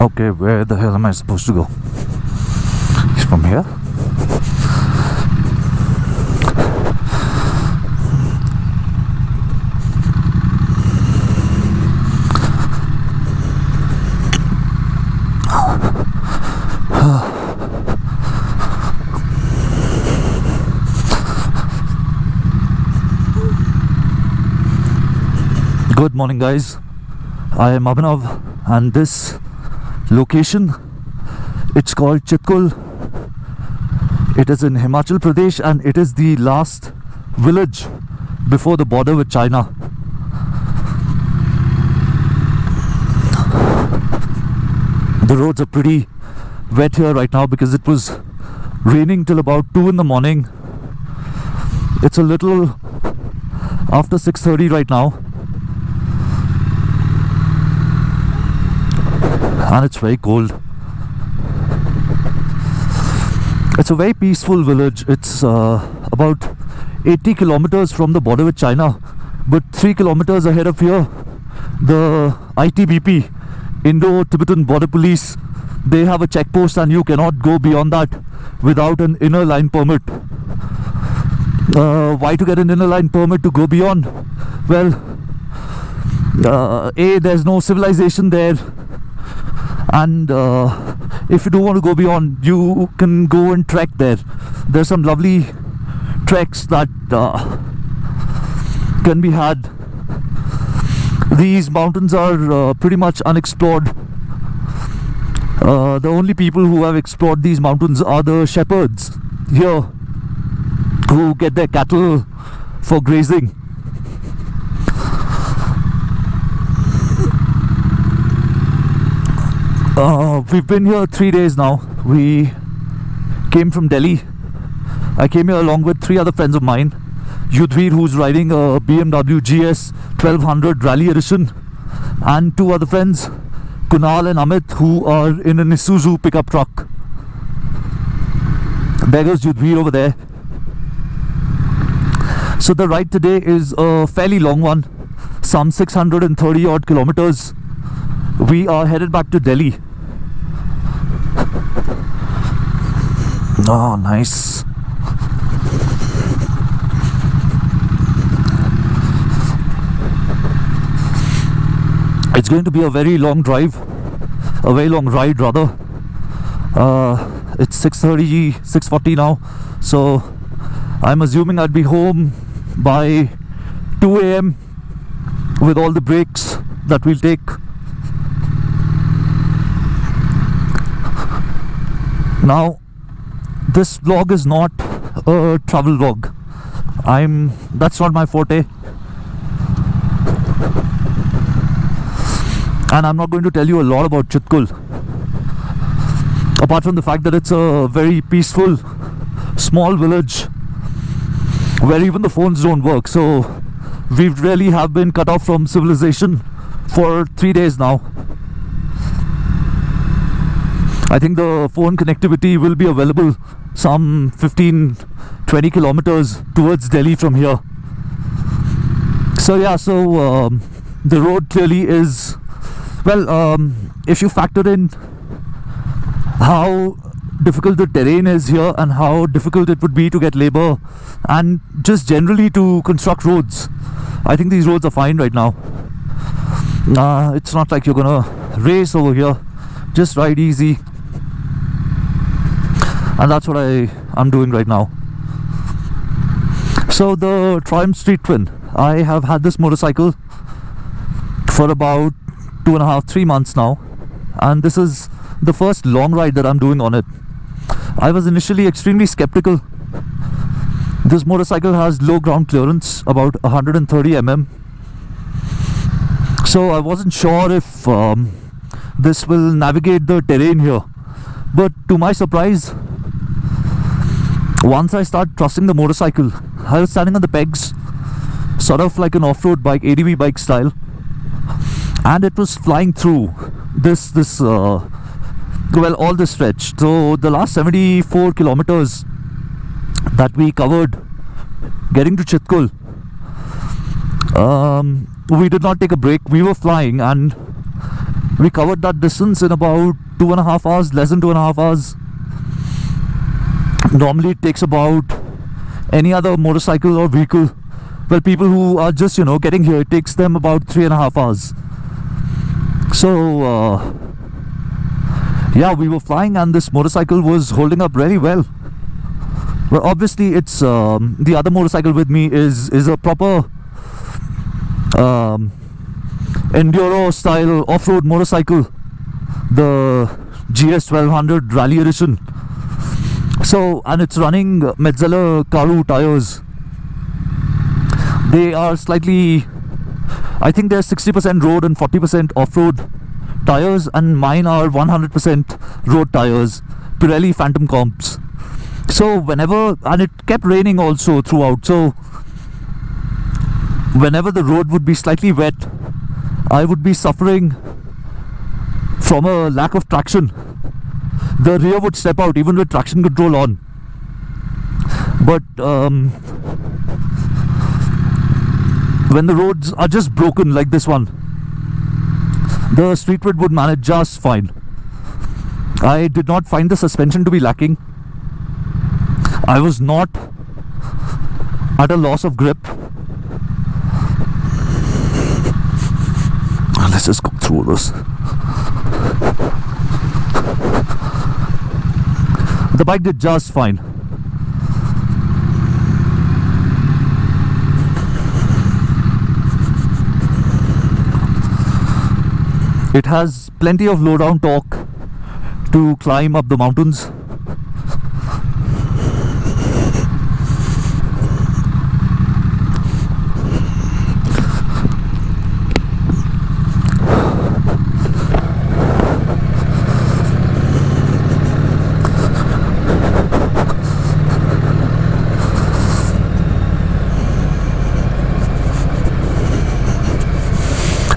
Okay, where the hell am I supposed to go? It's from here? Good morning, guys. I am Abhinav, and this location, it's called Chitkul. It is in Himachal Pradesh, and it is the last village before the border with China. The roads are pretty wet here right now because it was raining till about 2 in the morning. It's a little after 6:30 right now, and it's very cold. It's a very peaceful village. It's about 80 kilometers from the border with China, but 3 kilometers ahead of here, the ITBP, Indo-Tibetan Border Police, they have a checkpost, and you cannot go beyond that without an inner line permit. Why to get an inner line permit to go beyond? Well, there's no civilization there, and if you don't want to go beyond, you can go and trek there. There's some lovely treks that can be had. These mountains are pretty much unexplored. The only people who have explored these mountains are the shepherds here, who get their cattle for grazing. We've been here 3 days now. We came from Delhi. I came here along with 3 other friends of mine. Yudhvir, who's riding a BMW GS 1200 Rally Edition, and 2 other friends, Kunal and Amit, who are in an Isuzu pickup truck. There goes Yudhvir over there. So the ride today is a fairly long one, some 630 odd kilometers. We are headed back to Delhi. Oh, nice. It's going to be a very long drive, a very long ride rather. It's 6:40 now, so I'm assuming I'd be home by 2 a.m. with all the breaks that we'll take. Now, this vlog is not a travel vlog. That's not my forte. And I'm not going to tell you a lot about Chitkul, apart from the fact that it's a very peaceful, small village where even the phones don't work. So we really have been cut off from civilization for 3 days now. I think the phone connectivity will be available some 15-20 kilometers towards Delhi from here. So yeah, the road clearly is, well, if you factor in how difficult the terrain is here and how difficult it would be to get labor and just generally to construct roads, I think these roads are fine right now. It's not like you're gonna race over here. Just ride easy. And that's what I'm doing right now. So the Triumph Street Twin, I have had this motorcycle for about 2.5-3 months now, and this is the first long ride that I'm doing on it. I was initially extremely skeptical. This motorcycle has low ground clearance, about 130 mm, so I wasn't sure if this will navigate the terrain here. But to my surprise, once I start trusting the motorcycle, I was standing on the pegs, sort of like an off-road bike, ADV bike style, and it was flying through all this stretch. So the last 74 kilometers that we covered getting to Chitkul, we did not take a break. We were flying, and We covered that distance in about 2.5 hours, less than 2.5 hours. Normally it takes about any other motorcycle or vehicle, well, people who are just, getting here, it takes them about 3.5 hours. So, yeah, we were flying and this motorcycle was holding up really well. Well, obviously, it's the other motorcycle with me is a proper enduro style off-road motorcycle, the GS 1200 Rally Edition. So, and it's running Metzeler Karu tires. They are slightly, I think they're 60% road and 40% off-road tires, and mine are 100% road tires, Pirelli Phantom comps. So whenever, and it kept raining also throughout, so whenever the road would be slightly wet, I would be suffering from a lack of traction. The rear would step out even with traction control on. But when the roads are just broken like this one, the streetwid would manage just fine. I did not find the suspension to be lacking. I was not at a loss of grip. Let's just go through this. The bike did just fine. It has plenty of low down torque to climb up the mountains.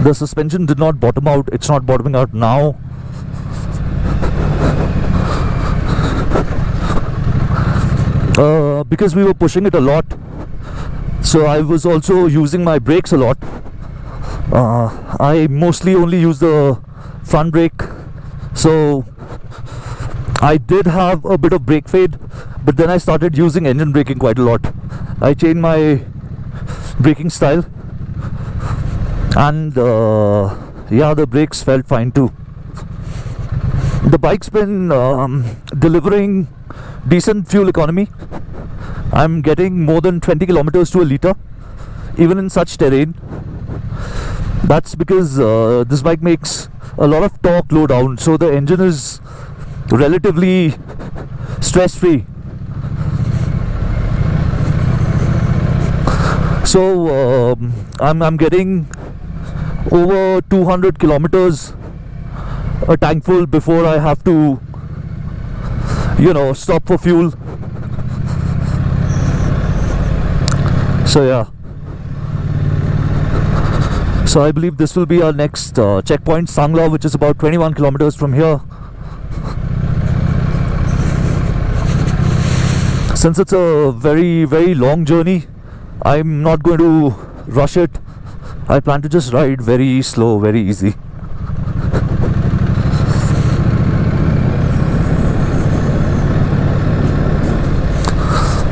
The suspension did not bottom out. It's not bottoming out now. Because we were pushing it a lot, so I was also using my brakes a lot. I mostly only use the front brake, so I did have a bit of brake fade, but then I started using engine braking quite a lot. I changed my braking style, and yeah, the brakes felt fine too. The bike's been delivering decent fuel economy. I'm getting more than 20 kilometers to a liter, even in such terrain. That's because this bike makes a lot of torque low down, so the engine is relatively stress-free. So I'm getting over 200 kilometers a tank full before I have to, stop for fuel. So yeah, so I believe this will be our next checkpoint, Sangla, which is about 21 kilometers from here. Since it's a very, very long journey, I'm not going to rush it. I plan to just ride very slow, very easy.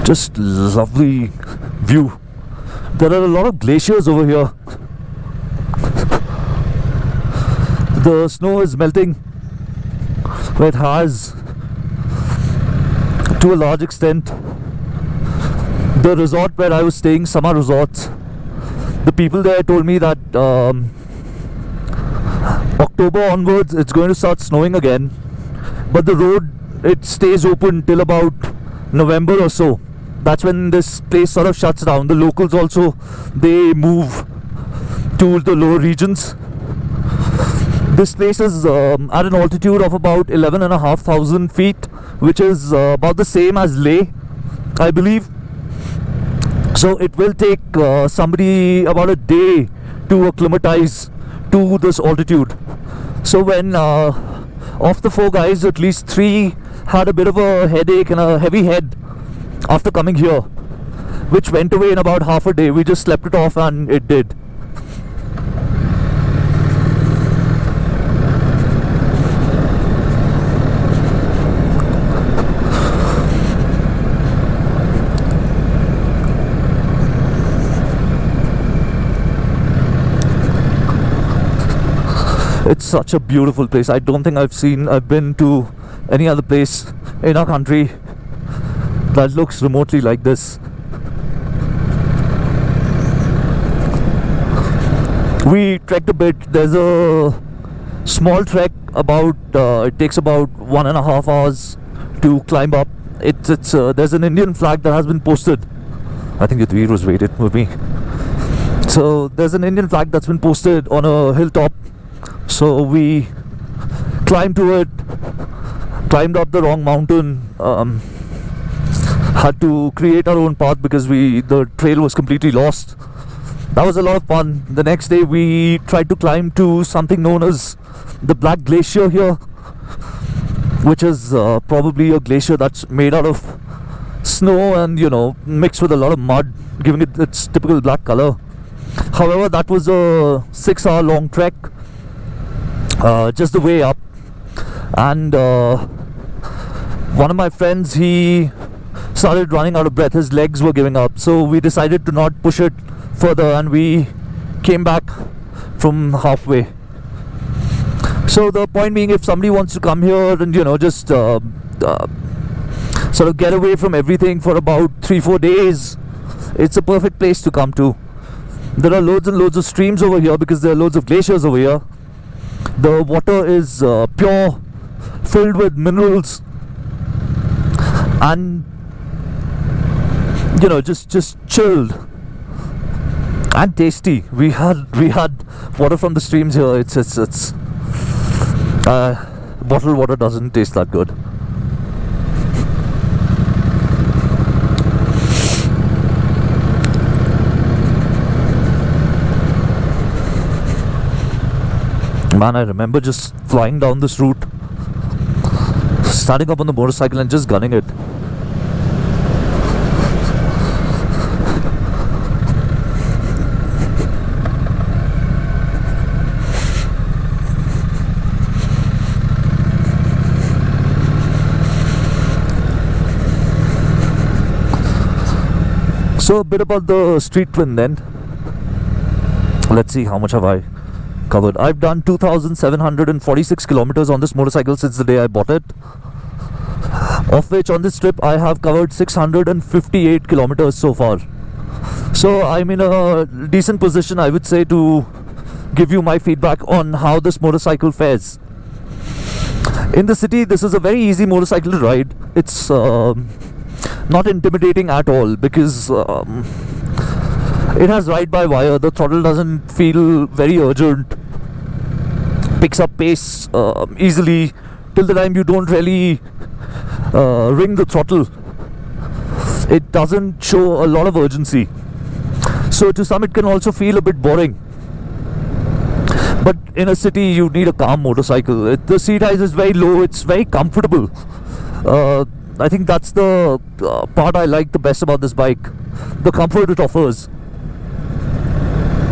Just lovely view. There are a lot of glaciers over here. The snow is melting. It has, to a large extent. The resort where I was staying, Summer Resorts, the people there told me that October onwards it's going to start snowing again, but the road, it stays open till about November or so. That's when this place sort of shuts down. The locals also, they move to the lower regions. This place is at an altitude of about 11,500 feet, which is about the same as Leh, I believe. So it will take somebody about a day to acclimatize to this altitude. So when of the 4 guys, at least 3 had a bit of a headache and a heavy head after coming here, which went away in about half a day. We just slept it off and it did. It's such a beautiful place. I don't think I've been to any other place in our country that looks remotely like this. We trekked a bit. There's a small trek about it takes about 1.5 hours to climb up. There's an Indian flag that has been posted. I think Yudhvir was waited with me. So there's an Indian flag that's been posted on a hilltop. So we climbed to it, climbed up the wrong mountain, had to create our own path because the trail was completely lost. That was a lot of fun. The next day we tried to climb to something known as the Black Glacier here, which is probably a glacier that's made out of snow and mixed with a lot of mud, giving it its typical black color. However, that was a 6-hour long trek, just the way up. And one of my friends, he started running out of breath. His legs were giving up, so we decided to not push it further, and we came back from halfway. So the point being, if somebody wants to come here and just sort of get away from everything for about 3-4 days, it's a perfect place to come to. There are loads and loads of streams over here because there are loads of glaciers over here. The water is pure, filled with minerals, and just chilled and tasty. We had water from the streams here. It's bottled water doesn't taste that good. Man, I remember just flying down this route, standing up on the motorcycle and just gunning it. So a bit about the street twin then. Let's see, how much have I covered. I've done 2,746 kilometers on this motorcycle since the day I bought it, of which on this trip I have covered 658 kilometers so far. So I'm in a decent position, I would say, to give you my feedback on how this motorcycle fares. In the city, this is a very easy motorcycle to ride. It's not intimidating at all because it has ride by wire. The throttle doesn't feel very urgent, picks up pace easily till the time you don't really ring the throttle. It doesn't show a lot of urgency, so to some it can also feel a bit boring. But in a city you need a calm motorcycle. The seat height is very low, it's very comfortable. I think that's the part I like the best about this bike, the comfort it offers.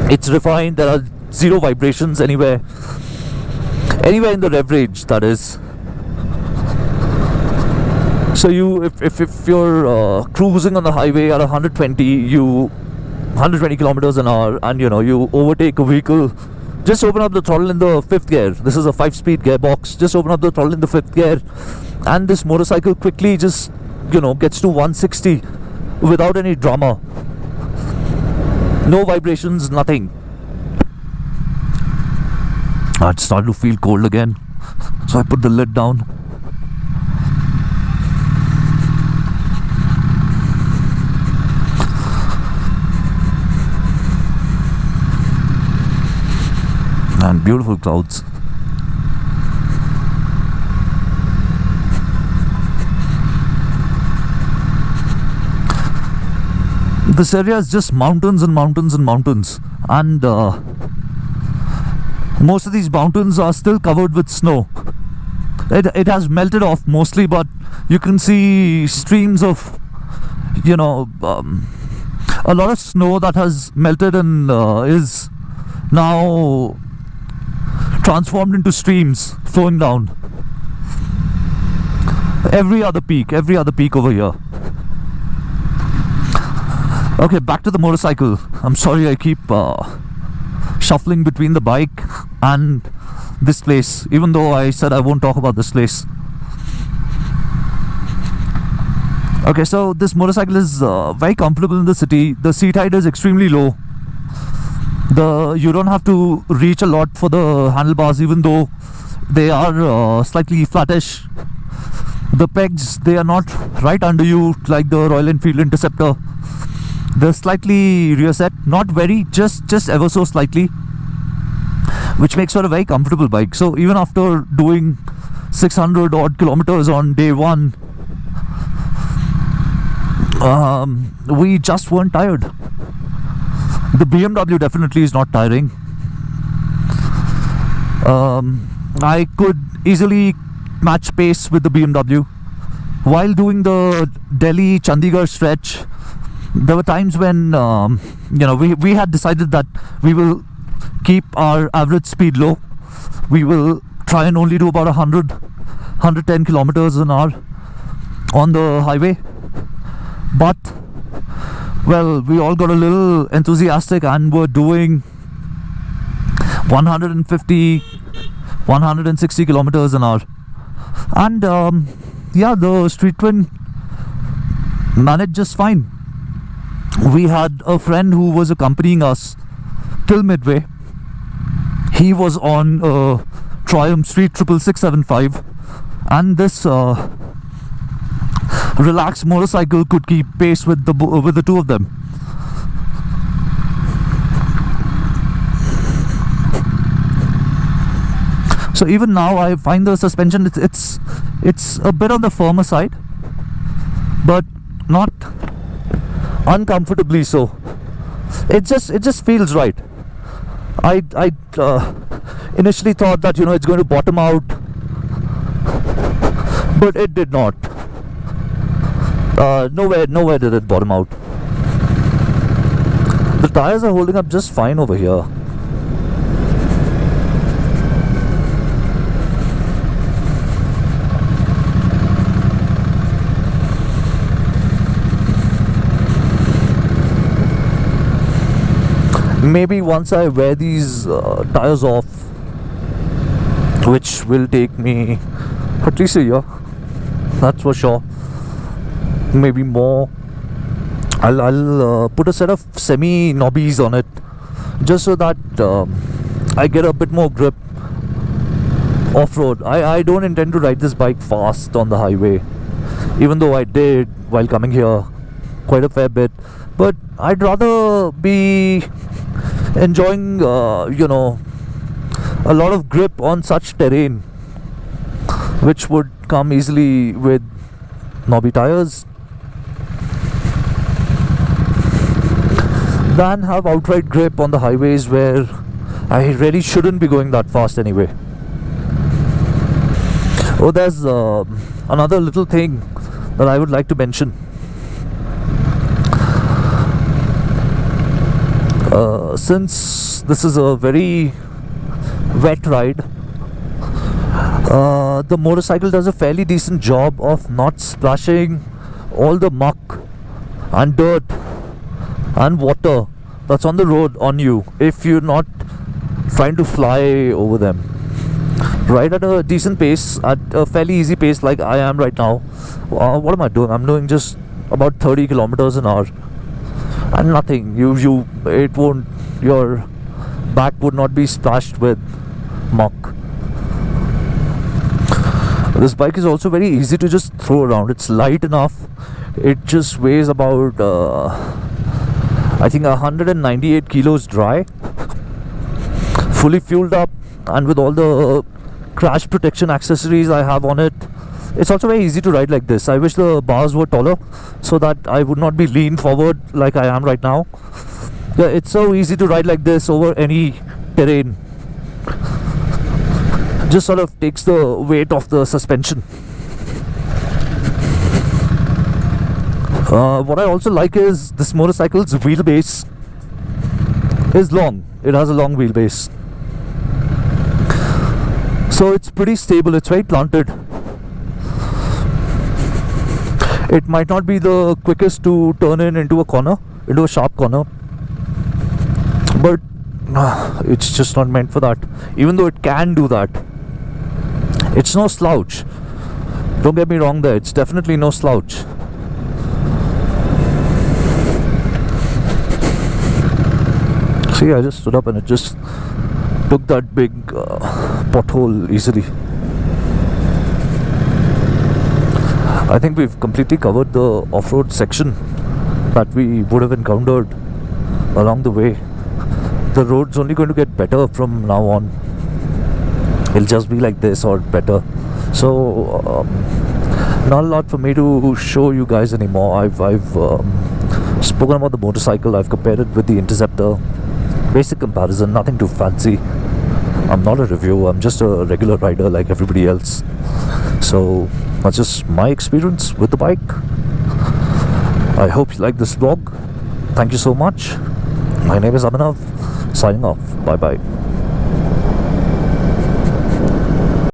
It's refined, there are zero vibrations anywhere in the rev range, that is. So if you're cruising on the highway at 120 kilometers an hour and you overtake a vehicle, just open up the throttle in the 5th gear. This is a 5-speed gearbox. Just open up the throttle in the 5th gear and this motorcycle quickly just gets to 160 without any drama. No vibrations, nothing. It started to feel cold again, so I put the lid down. And beautiful clouds. This area is just mountains and mountains and mountains, and most of these mountains are still covered with snow. It has melted off mostly, but you can see streams of a lot of snow that has melted and is now transformed into streams flowing down. Every other peak over here. Okay, back to the motorcycle. I'm sorry I keep shuffling between the bike and this place, even though I said I won't talk about this place. Okay, so this motorcycle is very comfortable in the city. The seat height is extremely low. You don't have to reach a lot for the handlebars, even though they are slightly flattish. The pegs, they are not right under you like the Royal Enfield Interceptor. They're slightly rear set, not very, just ever so slightly, which makes for a very comfortable bike. So even after doing 600 odd kilometers on day one, we just weren't tired. The BMW definitely is not tiring. I could easily match pace with the BMW. While doing the Delhi Chandigarh stretch, there were times when we had decided that we will keep our average speed low. We will try and only do about 110 kilometers an hour on the highway. But well, we all got a little enthusiastic and were doing 150, 160 kilometers an hour. And yeah, the Street Twin managed just fine. We had a friend who was accompanying us till midway. He was on Triumph Street 66675, and this relaxed motorcycle could keep pace with the two of them. So even now I find the suspension, it's a bit on the firmer side, but not uncomfortably so. It just feels right. I initially thought that it's going to bottom out, but it did not. Nowhere did it bottom out. The tires are holding up just fine over here. Maybe once I wear these tires off, which will take me at least a year, that's for sure, maybe more, I'll put a set of semi knobbies on it, just so that I get a bit more grip off-road. I don't intend to ride this bike fast on the highway, even though I did while coming here quite a fair bit, but I'd rather be enjoying a lot of grip on such terrain, which would come easily with knobby tires, than have outright grip on the highways where I really shouldn't be going that fast anyway. Oh, there's another little thing that I would like to mention. Since this is a very wet ride, the motorcycle does a fairly decent job of not splashing all the muck and dirt and water that's on the road on you if you're not trying to fly over them. Ride at a decent pace, at a fairly easy pace like I am right now. What am I doing? I'm doing just about 30 kilometers an hour. And nothing, your back would not be splashed with muck. This bike is also very easy to just throw around. It's light enough. It just weighs about I think 198 kilos dry, fully fueled up, and with all the crash protection accessories I have on it. It's also very easy to ride like this. I wish the bars were taller so that I would not be leaned forward like I am right now. Yeah, it's so easy to ride like this over any terrain. Just sort of takes the weight off the suspension. What I also like is this motorcycle's wheelbase is long. It has a long wheelbase, so it's pretty stable. It's very planted. It might not be the quickest to turn into a corner, into a sharp corner, but It's just not meant for that. Even though it can do that, it's no slouch. Don't get me wrong there, it's definitely no slouch. See, I just stood up and it just took that big pothole easily. I think we've completely covered the off-road section that we would have encountered along the way. The road's only going to get better from now on. It'll just be like this or better. So not a lot for me to show you guys anymore. I've spoken about the motorcycle. I've compared it with the Interceptor. Basic comparison, nothing too fancy. I'm not a reviewer, I'm just a regular rider like everybody else. So that's just my experience with the bike. I hope you like this vlog. Thank you so much. My name is Abhinav, signing off. Bye bye.